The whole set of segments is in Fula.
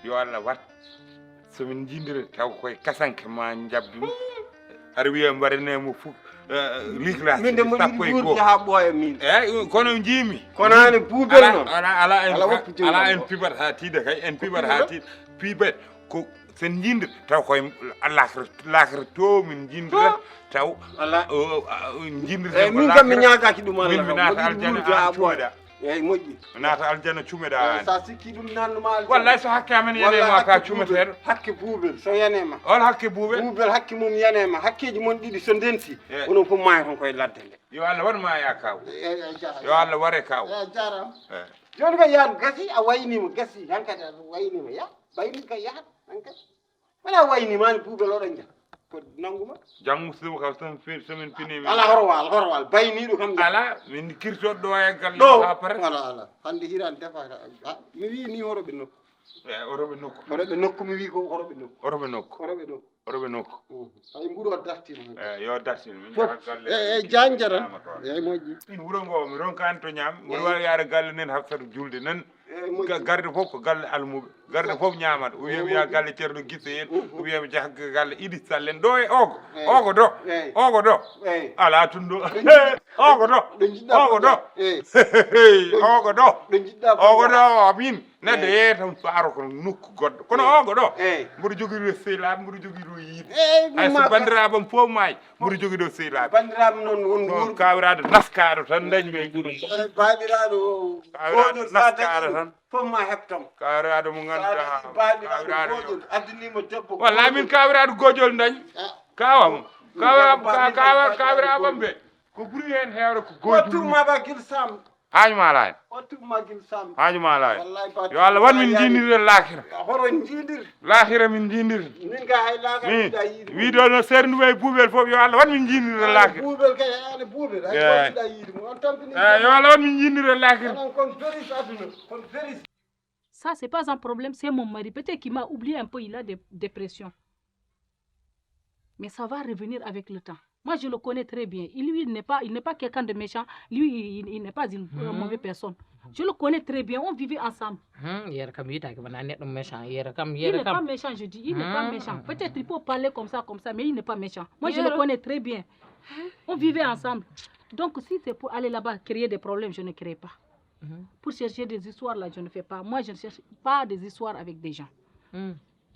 yo Allah wat somin jindira taw koye kasanke ma jabdu ar wiya mbaranemo fuk l'iclas min de mo yiɗi ha ɓooya min eyyi kono jiimi konani buubel noon ala en pibat ha tiida kay en pibat ha tiida pibat ko sen jindir taw koye lakra to min jindira taw jindirta min kam mi ñagaki ɗum min mi naata aljana an cuuɗa eyyi moƴƴi naata aljana cumeɗa an sa sikki ɗum nannuma wallay so hakke amen yanema ka cumeteɗo hakke buubel so yanema on hakke buubel hakke mum yanema hakkeji mon ɗiɗi so ndenti onon fof maayi ton koye ladde nde yo Allah waɗma ya kaw yo Allah ware kaw jaram joni kay yaadu gasi a waynima gasi hankadi a waynima ya bayni kay yahat hankadi wona waynimani buubel oɗon jaa ko nanguma jangmu suba ka somin pinimi ala horowal bayniɗo kam ala min kirtoɗo ɗo e galle ha pare ala hande hirani defata mi wi ni horoɓe nokku horoɓe nokku mi wi ko horoɓe nokku ay mbuɗo dartino yo dartino min galle janjaran eyyi moƴƴi in wuuro ngo mi ronkani to ñaam mbiɗa wawi yaade galle nen hafsata julde nan garde fof ko galle almuɓe garde fof ñamata o wiyami ya galle ceerno guisse en o wiyami jaha galle Idi Sall en ɗo e ogo do ala tun ɗo ogo do amin neɗɗo yeetam faaro ko nokku goɗɗo kono ogo ɗo mboɗo jogui ɗo sehilaɓe mboɗo jogui ɗo yiide hayso bandiraɓam fof maayi mboɗo jogui ɗo sehilaɓe bandiraɓe noon won kawiraɗo naskaɗo tan dañmi e guuɗum baɗiraɗo naskaɗo tan fof ma heɓtam kawiraɗo mo ganduɗa kawiraɗo addinima debbo walla min kawiraɗo gojol dañi kawam kawiraɓam ɓe ko ɓuuri hen hewre ko gojulmaɓa guil sam hañuma la hañuma la yo Allah wan min jindirde lakira horon jindir lakira min jindir min ga hay lakira wiido no sernuɓe e buubel fof yo Allah wan min jindirde lakira buubel kay ane buubel ay ko yiide mo on tampini yo Allah wan min jindirde lakira kon veris aduna kon veris. Ça, c'est pas un problème, c'est mon mari. Peut-être qu'il m'a oublié un peu, il a des dépressions. Mais ça va revenir avec le temps. Moi, je le connais très bien. Lui, il n'est pas quelqu'un de méchant. Lui, il n'est pas une mauvaise personne. Je le connais très bien. On vivait ensemble. Il n'est pas méchant, je dis. Il n'est pas méchant. Peut-être il peut parler comme ça, mais il n'est pas méchant. Moi, je le connais très bien. On vivait ensemble. Donc, si c'est pour aller là-bas créer des problèmes, je ne crée pas. Pour chercher des histoires, là, je ne fais pas. Moi, je ne cherche pas des histoires avec des gens.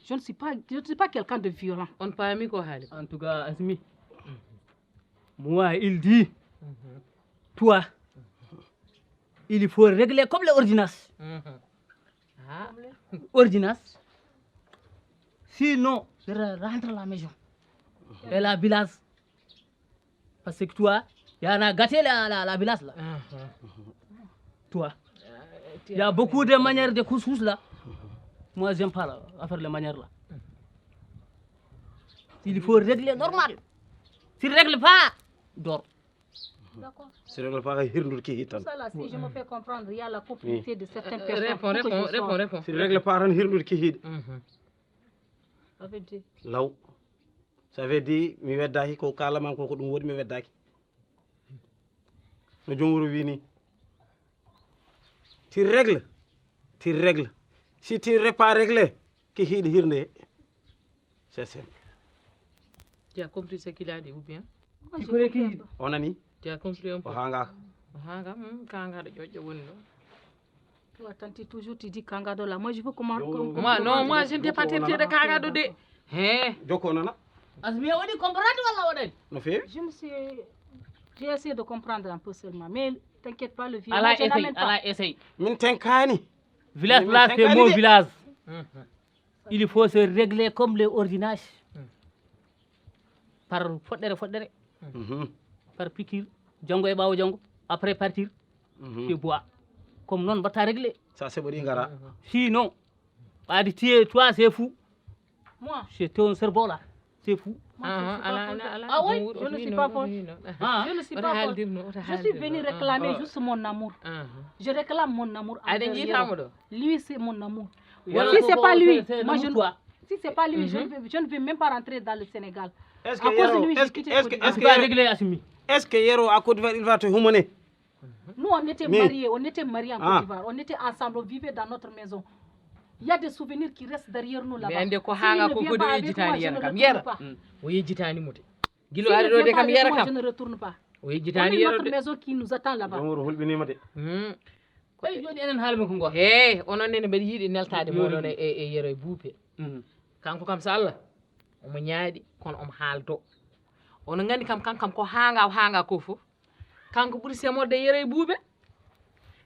Je ne suis pas quelqu'un de violent. On pas ami ko haali. En tout cas, Asmi, moi, il dit, toi, il faut régler comme les ordonnances. Ah. Ordonnances. Sinon, je rentre à la maison. Et la village. Parce que toi, il y en a gâté la village là. Toi. Il y a beaucoup de manières de couscous là. Moi, j'aime pas là, à faire les manières là. Il faut régler normal. Si ne règle pas, dors. D'accord. Si règle pas hirndur ki hitan. Ça là, si je me fais comprendre, il y a la complicité de certaines personnes. Réponds. Si règle pas ran hirndur ki hid. Ça veut dire. Law. Ça veut dire mi weddaki ko kala man ko dum wodi mi weddaki. No jomuru wi ni. Tu règles. Si tu n'es pas réglé, qui hid hirnde. C'est simple. Tu as compris ce qu'il a dit ou bien? Moi, je comprends pas. On a ni Tu as compris un peu? o hanga. Hanga kanga de jojo woni no. Toi, tante, toujours tu dis Kangado là. Moi, je veux comment. Moi non, moi je ne t'ai pas traité de kanga de. Hein? Joko nana Asmi, on dit comprendre voilà, no fewi. J'ai essayé de comprendre un peu seulement. Mais t'inquiète pas, le vieux. Allah moi, je essaye, n'amène pas. Allah essaye. Min tenkani. Village là, c'est mon village. Il faut se régler comme les ordinages. Par fodere. Par piqûre. Django et bao django. Après partir, tu bois. Comme non, va régler. Ça c'est bodi ngara. Sinon, toi, c'est fou. Moi, C'est ton cerveau là. C'est fou. Ah oui, je ne suis pas folle. Je ne suis pas folle. Je suis venu réclamer juste mon amour. Je réclame mon amour. Lui, c'est mon amour. Si c'est pas lui, moi je ne. Si c'est pas lui, je ne vais même pas rentrer dans le Sénégal. Est-ce À cause de lui, j'ai quitté Côte d'Ivoire. Tu vas régler, Asmi. Est-ce que Yero à Côte d'Ivoire il va te humaniser? Nous, on était mariés en Côte d'Ivoire. On était ensemble, on vivait dans notre maison. Il y a des souvenirs qui restent derrière nous là-bas. Mais ande ko Si hanga lui ko ne vient godo pas e avec moi, jitani je yara ne kam retourne yara pas. o yejitani muti gilo S'il ari ne do de vient pas kam avec yara moi, je kam ne retourne pas. o On yejitani est yara notre de maison qui nous attend là-bas. Jomuru hulbinima de. Hey, joni enen haalmi ko ngo. he onon nene mbeɗa yiiɗi neltade moɗon e yero e buupe kanko kam so Allah omo ñaaɗi kono omo haaldo ono gandi kam kankam ko hanga ko fof kanko ɓuuri semorde e yero e buuɓe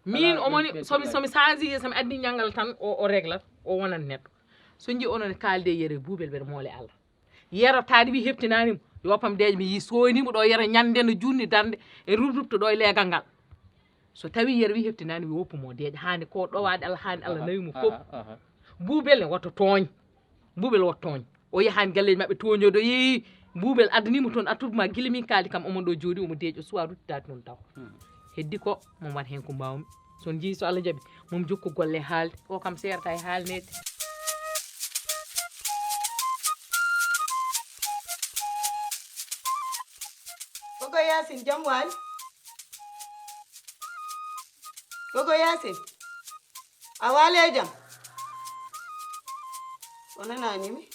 min omoni somi changi somi addi ñangal tan o réglat o wonat neɗɗo so jii onon kaalde e yero e buubel mbeɗa moole Allah yero taade wi heptinanimo yo woppam deeje mi yi soynimo ɗo yero ñande no junni darde e rubdupto ɗo e leegal ngal so tawi yero wi heptinanimo yo woppumo deeje hande ko ɗowade Allah hande Allah nawimo fof buubel ne woto tooñ buubel woto tooñ o yahani galleji mabɓe toñodo yeeyi buubel addanimo toon attudema guila min kaldi kam omon ɗo jooɗi omo deeƴo suwa ruttitade noon taw heddi ko mom wat hen ko mbawmi son jii so Allah jaaɓi mom jokku golle e haalde o kam serata e haalnede Gogo Yasin jam wali Gogo Yasin a wale jam ona nani mi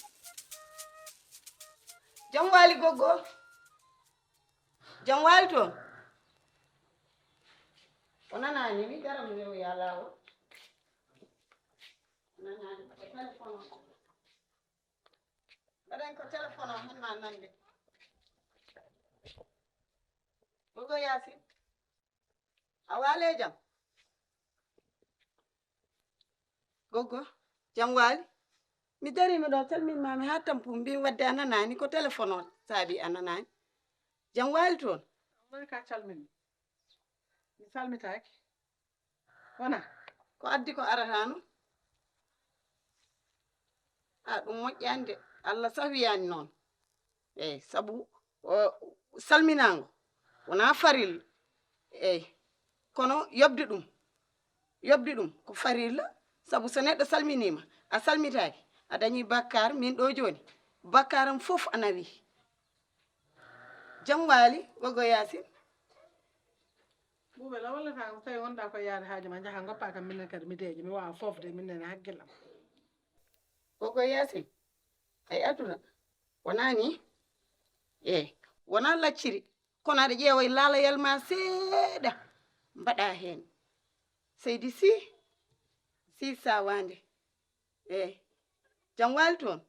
jam wali gogo jam wali to ona nani mi garam rew yalla o ona nani ko telephone badan ko telephone o hen ma nande Gogo Yasin a wale jam Gogo jam wali mi dari mi ɗo salmin mami ha tampu mbimi wadde ananani ko téléphone o saabi ananani jam wali toon Mari ka calmini mi salmitaki wona ko addi ko aratano a ɗum moƴƴani de Allah safiyani noon eyyi saabu salminago wona farilla eyyi kono yobde ɗum ko farilla saabu so neɗɗo salminima a salmitaki a dañi bakkar min ɗo joni bakkaram fof ana wi jam wali Gogo Yasin ɓuuɓe la wallata ko tawi wonɗa ko yaade haaji ma jaaha goppa kam minen kadi mi deeƴi mi wawa fofde minnene hakkillam Gogo Yasin ay aduna wona ni eyyi wona lacciri kono aɗa ƴeewa e laalayal ma seeɗa mbaɗa hen seydi si sawande eyyi jam wali toon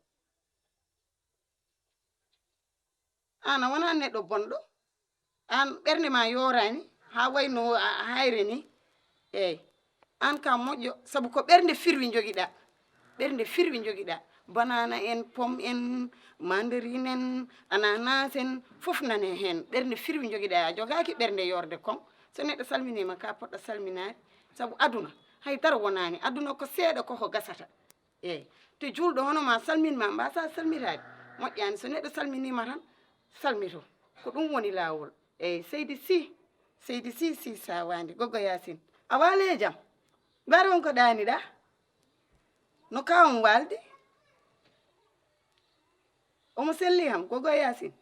an a wona neɗɗo bonɗo an ɓernde ma yorani ha wayno hayre ni eyyi an ka moƴƴo saabu ko ɓernde firwi joguiɗa ɓernde firwi joguiɗa banana en pomme en mandarine en ananas en foof nane hen ɓernde firwi joguiɗa a jogaki ɓernde yorde kon so neɗɗo salminima ka poɗɗo salminade saabu aduna haydara wonani aduna ko seeɗa koko gasata eyyi to julɗo hono ma salminma mbasa salmitade moƴƴani so neɗɗo salminima tan salmito ko ɗum woni lawol eyyi seydi si sawande Gogo Yacine a waali e jaam mbare wonko ɗaniɗa no kawam walde omo selli ham Gogo Yacine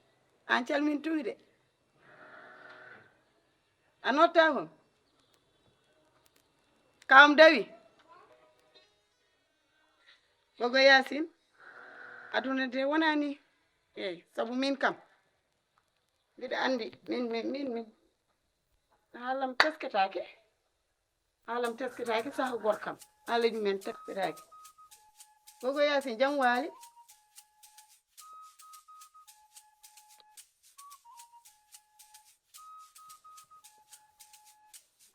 an calmintumi de a notta hon kawam dawi Gogo Yacine aduna de wonani eyyi saabu min kam mbiɗa andi min haalam tesketake saaha goto kam haalaji men tesketake Gogo Yacine jam waali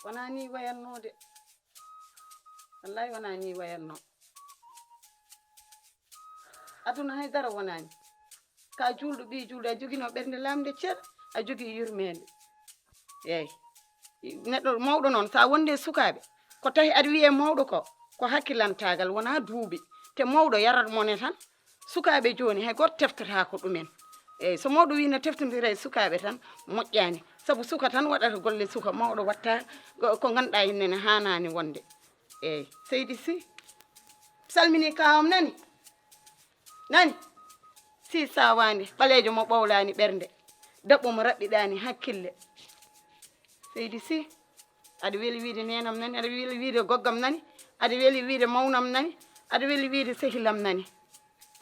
wona ni wayanno de wallahi wona ni wayanno aduna haydara wonani ka julɗo ɓi julɗo a joguino ɓernde lamde ceeɗa a jogui yurmede eyyi neɗɗo mawɗo noon sa wonde sukaɓe ko tawi aɗa wiye mawɗo ko hakkillantagal wona duuɓi te mawɗo yarat mone tan sukaɓe joni hay goto teftatako ɗumen eyyi so mawɗo wi ne teftodira e sukaɓe tan moƴƴani saabu suka tan waɗata golle suka mawɗo watta ko ganduɗa innene hanani wonde eyyi Seydi Sy salmini kawam nani si sawande ɓalejo mo ɓawlani ɓernde dabɓo mo raɓɓiɗani hakkille Seydi Sy aɗa weeli wiide nenam nani aɗa weeli wiide goggam nani aɗa weeli wiide mawnam nani aɗa weeli wiide sehilam nani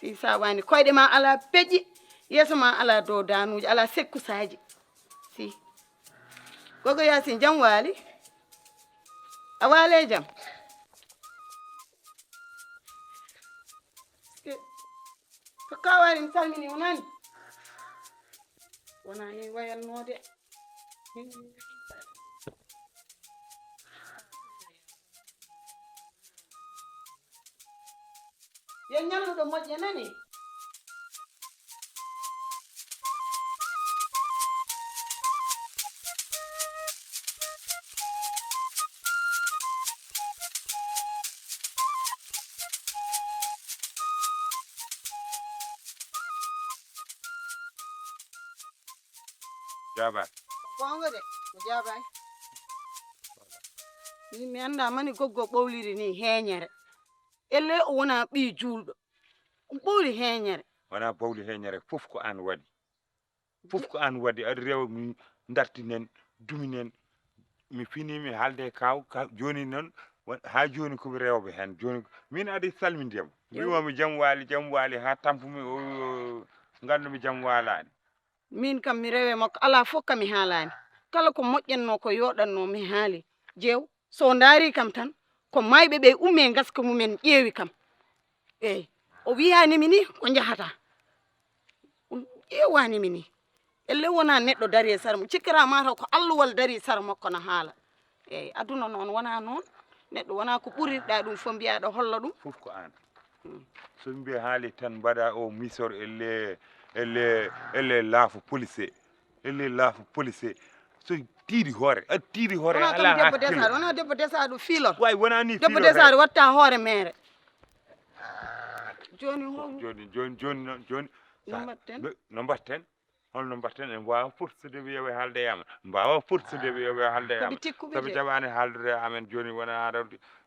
si sawande koyɗe ma ala peƴƴi yeeso ma ala dow danuji ala sekkusaji si Gogo Yacine jam waali a waale jam ko kawari mi salmini wonani wonani wayannode yo ñalluɗo moƴƴe nani Jaba. gonga de mo jabay mi anda mani goggo ɓowliri ni heeñere elle o wona ɓi julɗo ɓowli heeñere Wona bawli heñere fof ko an waɗi fof ko an waɗi aɗa rewa min dartinen duminen mi fini mi haalde kaw joni noon ha joni komi rewɓe hen joni min aɗa salmindiyam wiwami jam waali ha tampumi o gandumi jam walani min kam mi rewe makko ala fof kam mi haalani kala ko moƴƴanno ko yoɗanno mi haali jeew so daari kam tan ko mayɓe ɓe umme gaska mumen ƴeewi kam eyyi o wiyanimi ni ko jahata ƴewanimi ni elle wona neɗɗo dari e sara mum cikkira mataw ko alluwal dari sara makko no haala eyyi aduna noon wona noon neɗɗo wona ko ɓurirɗa ɗum fo mbiyaɗo holla ɗum fof ko an so mbi haali tan mbaɗa o misor elle laafu police so tiiɗi hoore aɗa tiiɗi hoore ala debbo desaɗo wona debbo desaɗo fiilor way wona ni debbo desaɗo watta hoore mere joni no mbatten holno mbatten en mbawa fortude ɓe yoɓe haalde e amen mbawa fortude ɓe yoɓe haalde e amen saabu jaɓani haaldude e amen joni wona aɗa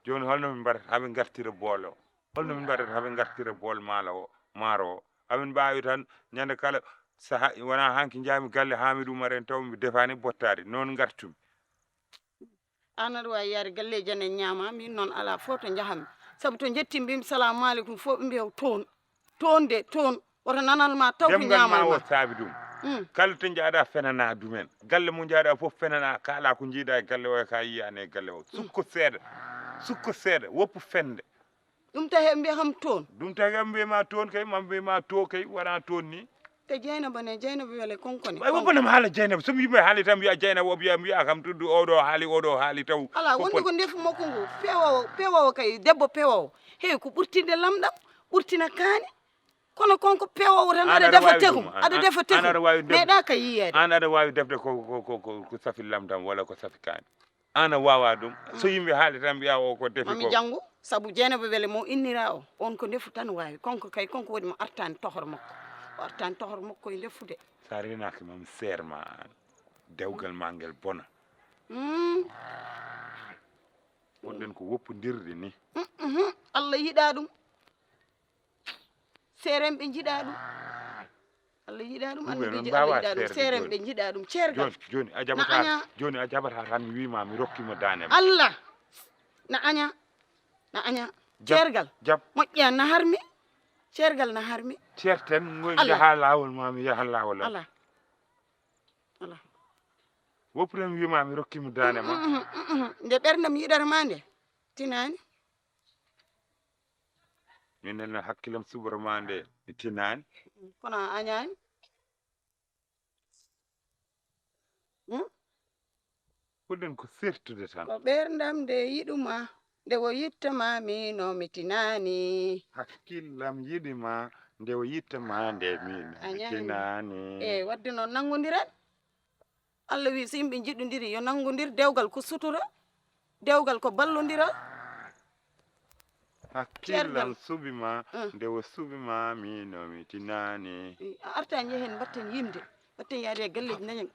joni holno min mbaɗata haɓe gartira bool o holno min mbaɗata haɓe gartira bool maaro o haɓe mbawi tan ñande kala saaha wona hanki jaami galle Hamidou Oumar en taw mi defani bottade noon gartumi an aɗa wawi yaade galleji en ñaama min noon ala fof to jahami saabu to jetti mbimi salamu aleykum fof ɓe mbiya toon de toon woto nananma taw ko ñamal o saabi ɗum kala to jaaɗa fenana dumen galle mo jaaɗa fof fenana kala ko jiiɗa e galle o ka yiyani e galle o sukko seeɗa woppu fende ɗum tahe mbiya kam toon ɗum tagi am mbiyama toon kay mam mbiyama to kay wona toon ni te Dieynaba ne Dieynaba wele konkone ay wobanam haala Dieynaba somi yimɓe haali tan mbiya Dieynaba o mbiya kam tuddu oɗo haali taw ala wonde ko ndefu makko ngu pewowo kay debbo pewowo heewi ko ɓurtinde lamɗam ɓurtina kaani kono konko pewowo tan aɗa defa tegum meeɗa ka yiyede an aɗa wawi defde ko safi lamdam walla ko safi kaani an a wawa ɗum so yimɓe haali tan mbiya o ko defi mami janngu sabu Dieynaba wele mo innira o on ko ndefu tan wawi konko waɗi mo artani tohor makko o artani tohor makko e ndefude sa renaki mami serma an dewgal ma ngel bona wonɗen ko woppodirde ni Allah yiɗa ɗum seeremɓe jiɗa ɗum Allah yiɗa ɗum annabiji Allah yiɗa ɗum seeremɓe jiɗa ɗum ceergal joni a jaɓata tan mi wima mi rokkima dane Allah na aña ceergal moƴƴa na harmi ceergal na harmi ceerten goy jaha lawol ma mi yaha lawol ala woppure mi wima mi rokkima dane ma nde ɓerdam yiɗata ma nde tinani minen hakkilam subara ma nde mi tinani kono a añani fuɗɗen ko sertude tan ko ɓerdam nde yiɗuma nde o yittama mino mi tinani hakkillam yiɗima nde o yittama nde min tinani wadde noon nangodiren Allah wi so yimɓe jiɗodiri yo nangodir dewgal ko sutura dewgal ko ballodiral hakkillam suɓima nde o suɓima mino mi tinani a arta jehen mbatten yimde mbatten yaade galleji dañen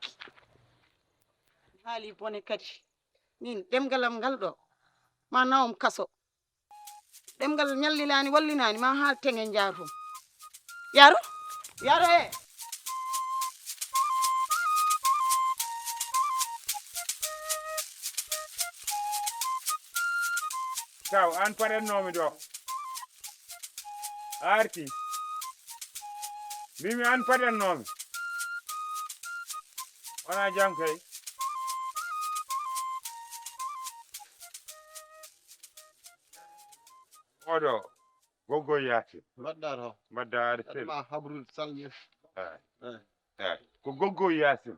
haali bone kadi min ɗemgalam ngal ɗo ma nawom kaso ɗemgal ñallilani wallinani ma haal tengen jaatum yaro kaw an paɗannomi ɗo arti mbimi an paɗannomi wona jam kay oɗo goggo yaati mbaɗɗa to mbadda aɗa sel ma habrude salñi eyi ko goggo yasin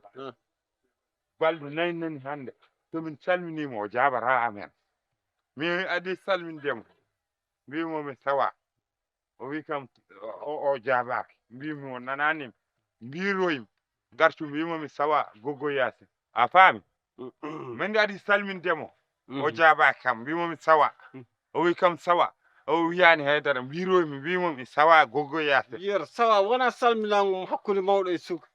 balɗe nayyi nani hande somin calminimo o jabata amen mi adi salmindemo mbimomi sawa o wi kam o jabaki mbimi o nananimi mbiroyim gartu mbimomi sawa goggo yasin a faami min de adi salmindemo o jabaki kam mbimomi sawa o wi kam sawa o wiyani haydara mbiroyimi mbimomi sawa goggo yasin yiyata sawa wona salminago hakkude mawɗo e suka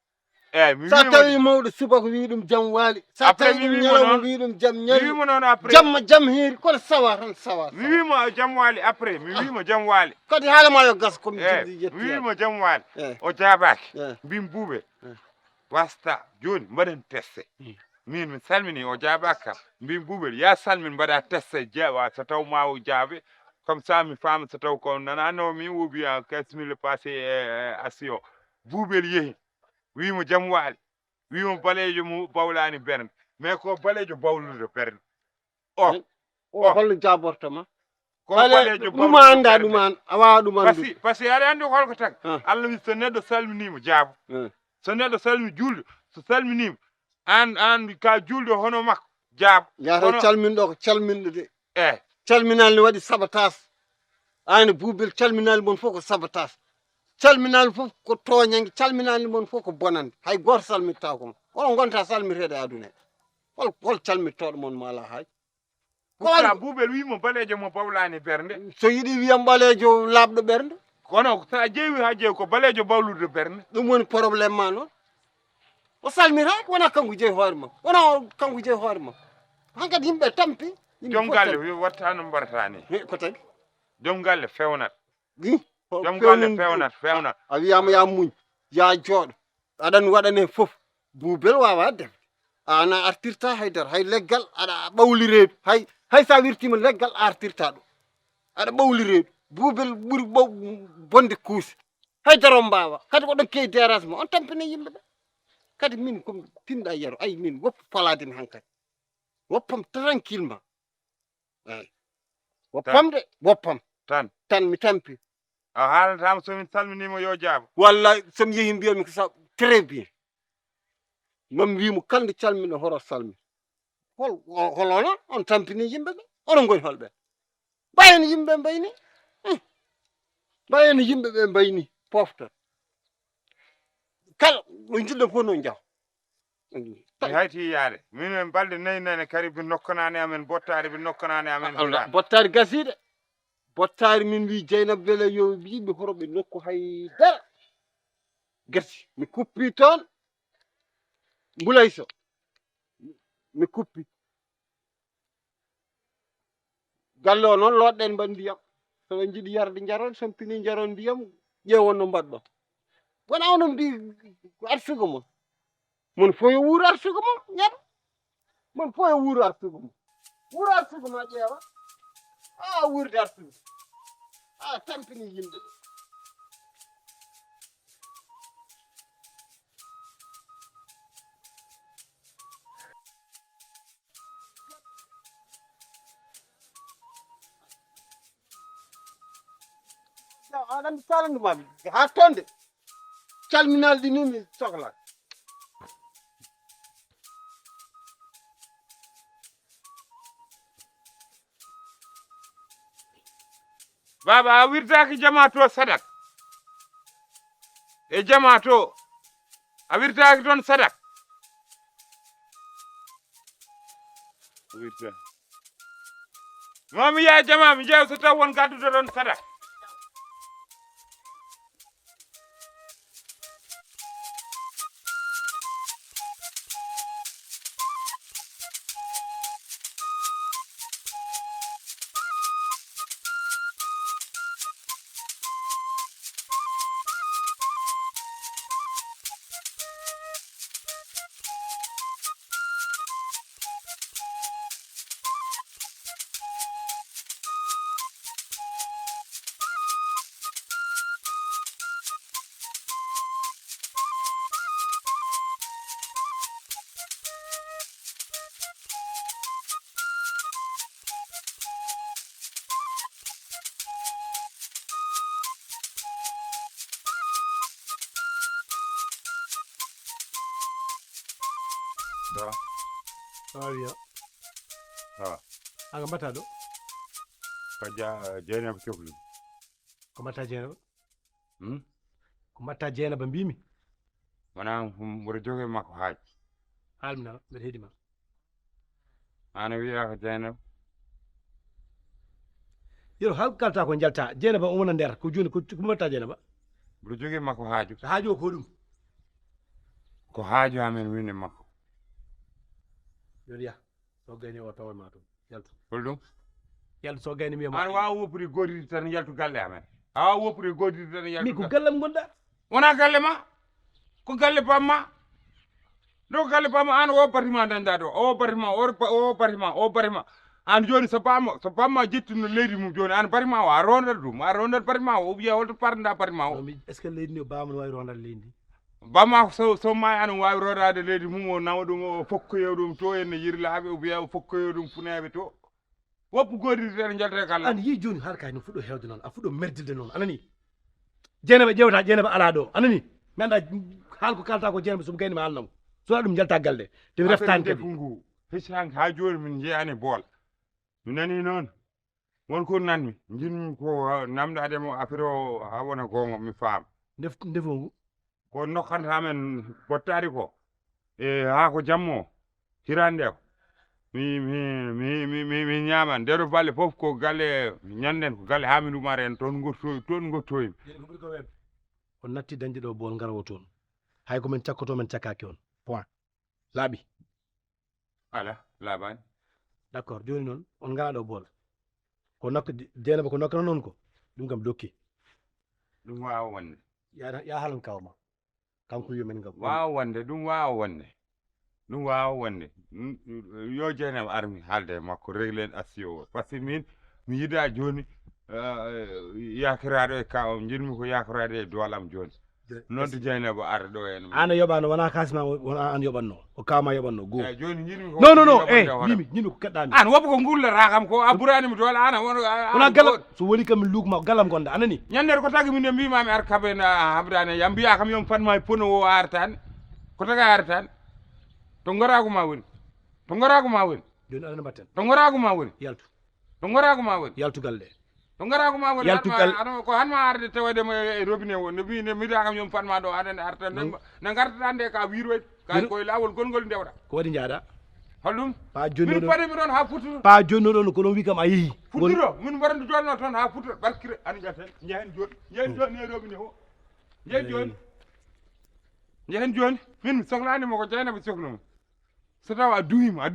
eyyi sa tawi mawɗo subaka wi ɗum jaam waali sa tawi ñalawma wi ɗum jaam ñaali wimo noon après jaam heeri kono sawa tan sawa mi wimo jaam waali après mi wimo jaam waali kadi haalama yo gas komi mi yetti wimo jaam waali o jabaki mbim buuɓe wasta joni mbaɗen teste min mi salmini o jabaki kam mbim buuɓel ya salmin mbaɗa teste jeewa so taw ma o jaabe comme ça mi faama so taw ko nananomi ou bien 15 000 passé asio buuɓel yeehi wimo jaam waali wimo balejo mo bawlani bernde mais ko balejo bawlude bernde o holno jabortoma ko balejo ɗum anda ɗum an a wawa ɗum andude par ce que aɗa andi holko tagi Allah wi so neɗɗo salminima jaabo so neɗɗo salmi julde so salminima an ka julde hono makko jaabo yata calminɗo ko calminɗo de eyyi calminali ne waɗi sabotage ani buubel calminali mon fof ko sabotage calminali fof ko toñangue calminali mon fof ko bonande hay goto salmitta ko hol gonta salmitede aduna hol calmittoɗo mon ma ala hay ko buubel wimo balejo mo bawlani bernde so yiiɗi wiyam ɓalejo labɗo ɓernde kono sa ƴeewi ha ƴeewi ko balejo bawlude bernde ɗum woni probléme ma noon o salmitaki wona kanko jeeyi hoore makko wona kanko jeeyi hoore makko hankkadi yimɓe tampi joom galle watta no mbarata ni ko tagi joom galle fewnat joom galle galle fewnat a wiyama ya muñ ya jooɗo aɗan waɗane foof buubel wawa defde ana artirta haydara hay leggal aɗa ɓawli reedu hay sa wirtima leggal a artirta ɗum aɗa ɓawli reedu buubel ɓuuri bonde kuuse haydara o mbawa kadi oɗon kewi dérage ma on tampine yimɓeɓe kadi min komi tinɗa yero ay min woppu falademi hankkadi woppam tranquillement eyi woppam de woppam tan tan mi tampi a haalatama somin salminima yo jaabo walla somi yeehi mbiyami ko sa très bien mami wimo kalde calmina horo salmi holono on tampini yimɓe ɓe onon goni holɓe mbayeni yimɓe mbayni mbayeni yimɓe ɓe mbayni pofta kala ɗo jiɗɗo fof no jaw mi hayti yaade min balɗe nayi nane kadi ɓe nokkanani amen bottari ɓe nokkanani amen bottari gasiɗe bottari min wi Dieynaba Wele yo yiɓe horoɓe nokku haydara gasi mi kuppi toon Mbulay Sow mi kuppi galle o noon loɗɗen mbaɗ ndiyam soɓe jiiɗi yarde jaron sompini jaron ndiyam ƴeewon no mbaɗɗon wona onon mbi ko arsugo mon fof yo wuuro arsugo mon ñaɗa mon fof yo wuuro arsugo mon wuuro arsugo ma ƴeewa a wurde arsugo a tampini yimɓe aɗa andi kalandumami ha tonde calminalɗi ni mi sohla baba a wirtaki jama to sadak e jama to a wirtaki toon sadak wirta mami ya jama mi jeew so taw won gadduɗo ɗon sadak wiya aga mbatta ɗo ko Dieynaba Cohli ko mbatta Dieynaba ko mbatta Dieynaba mbimi wona mboɗo jogue makko haaj haalminama mbeɗa heeɗima ana wiya ko Dieynaba yero hal kalta ko jalta Dieynaba o wona nder ko joni ko mbatta Dieynaba mboɗo jogue makko haaju haaju o ko ɗum ko haaju amen min e makko joni ya so gayni o tawa ma toon yaltu holɗum yaltu so gayni miyama an wawa woppude goddide tan yaltu galle amen a wawa woppude goddide tan yaltu mi ko gallam gonɗa wona galle ma ko galle pamma ɗo galle pamma an o batima dañɗa ɗo o batima o batima an joni so pamma jettuno leydi mum joni an batima o a rondat ɗum a rondat batima o wiya holto parda batima o est ce que leydi ni bamam wawi rondade leydi ndi bamma so may an wawi rodade leydi mum o nawa ɗum o fokkoyo ɗum to enne yirlaɓe o wiya o fokkoyo ɗum funeɓe to woppu goddide tan jaltete kala an yi joni har kay no fuɗɗo hewde noon a fuɗɗo merdirde noon anani Dieynaba ƴewata Dieynaba ala ɗo anani mi anda haal ko kalta ko Dieynaba somo gaynima haalnamo so ɗum jalta galde te mi reftani kadi ngu heccanke ha joni min jeeyani bool mi nani noon wonko nanmi jinmi ko namdademo affaire o ha wona gonga mi faama ndefo ngu ko nokkantamen bottari ko e ha ko jammo hirande ko mi ñaman nder balle fof ko galle ñanden ko galle Hamidou Oumar en toon gottoyimi on natti dañde ɗo bool garowo toon hay komin cakkoto men cakkaki on point laaɓi ala laaɓani d' accord joni noon on gala ɗo bool ko nokka Dieynaba ko nokkano noon ko ɗum kam dokki ɗum wawa wonde ya haalan kawma kanko yomen gam wawa wonde ɗum wawa wonde ɗum wawa wonde yo Dieynaba armi haalde makko réglen assio o par ce que min mi yiɗa joni yakiraɗo e ka o jinmi ko yakirade e doolam joni noddu Dieynaba ara ɗo en ana yoɓano wona kasma wona an yoɓanno o kama yoɓanno goo eyyi joni jiɗmi non ñimi ko keɗɗami an woɓɓe ko gullata kam ko a ɓuranimi toole ana wona galam so woni kam mi lukma galam gonɗa anani ñandere ko tagi min mbimami ar kaɓe habdane yam mbiya kam yomi fatma pono o artani ko taga artani to gorago ma woni to gorago ma woni joni aɗana mbatten to gorago ma woni yaltu to gorago ma woni yaltugal ɗe to gorago ma woni Yaltugal. ko hanma arde tawedemo e robinet o no mbine mbiɗa kam yomi fatma ɗo aɗane arta no gartata nde ka wiroyde ka koye lawol gongol ndewɗa ko waɗi jaaɗa hollum pa joni min paɗimi ɗon ha futuro pa joni ɗon ko ɗon wi kam a yeehi futturo min mbaɗa jolno toon ha futuro barkire an jaten jehen joni e robinet o jehen joni jehen joni min mi sohlanimo ko Dieynaba sohluma so taw a duhima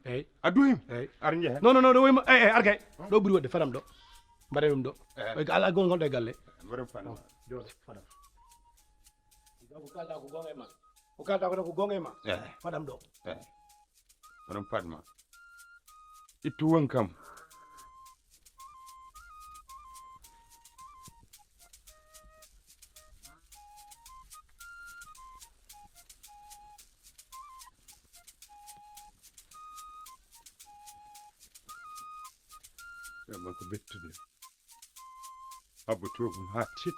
eyyi a duhima eyyi ar jehen non ɗo woyima arkay ɗo ɓuuri waɗde faɗam ɗo mbaɗe ɗum ɗo ala gonɗo e galle mbaɗa fanama joni faɗam ko kalɗa ko gonga e ma ko kalɗa ko tan ko gonga e ma eyyi faɗam ɗo eyyi oɗon fatma ittu won kam man ko bettude abba togum ha tit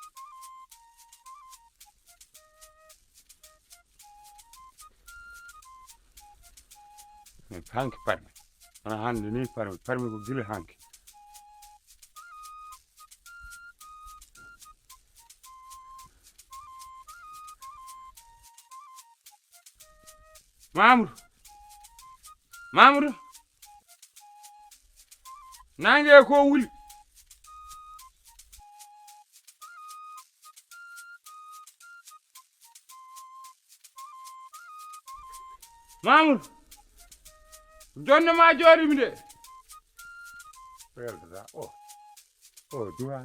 hanke parmi wona hande ni parmi ko gila hanke Mamoudou nangue ko wuli Mamoudou jonde ma jooɗimi de weltata o duwa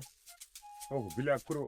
o ko bila kuro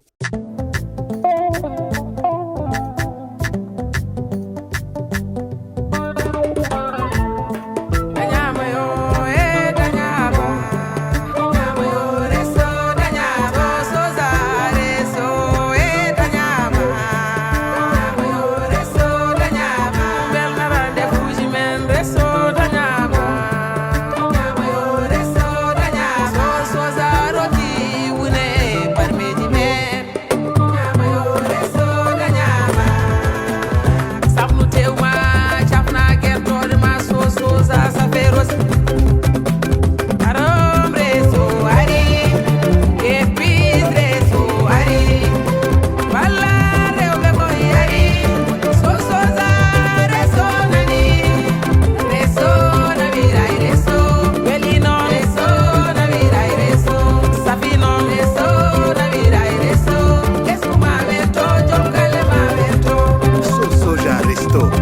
Soja Resto.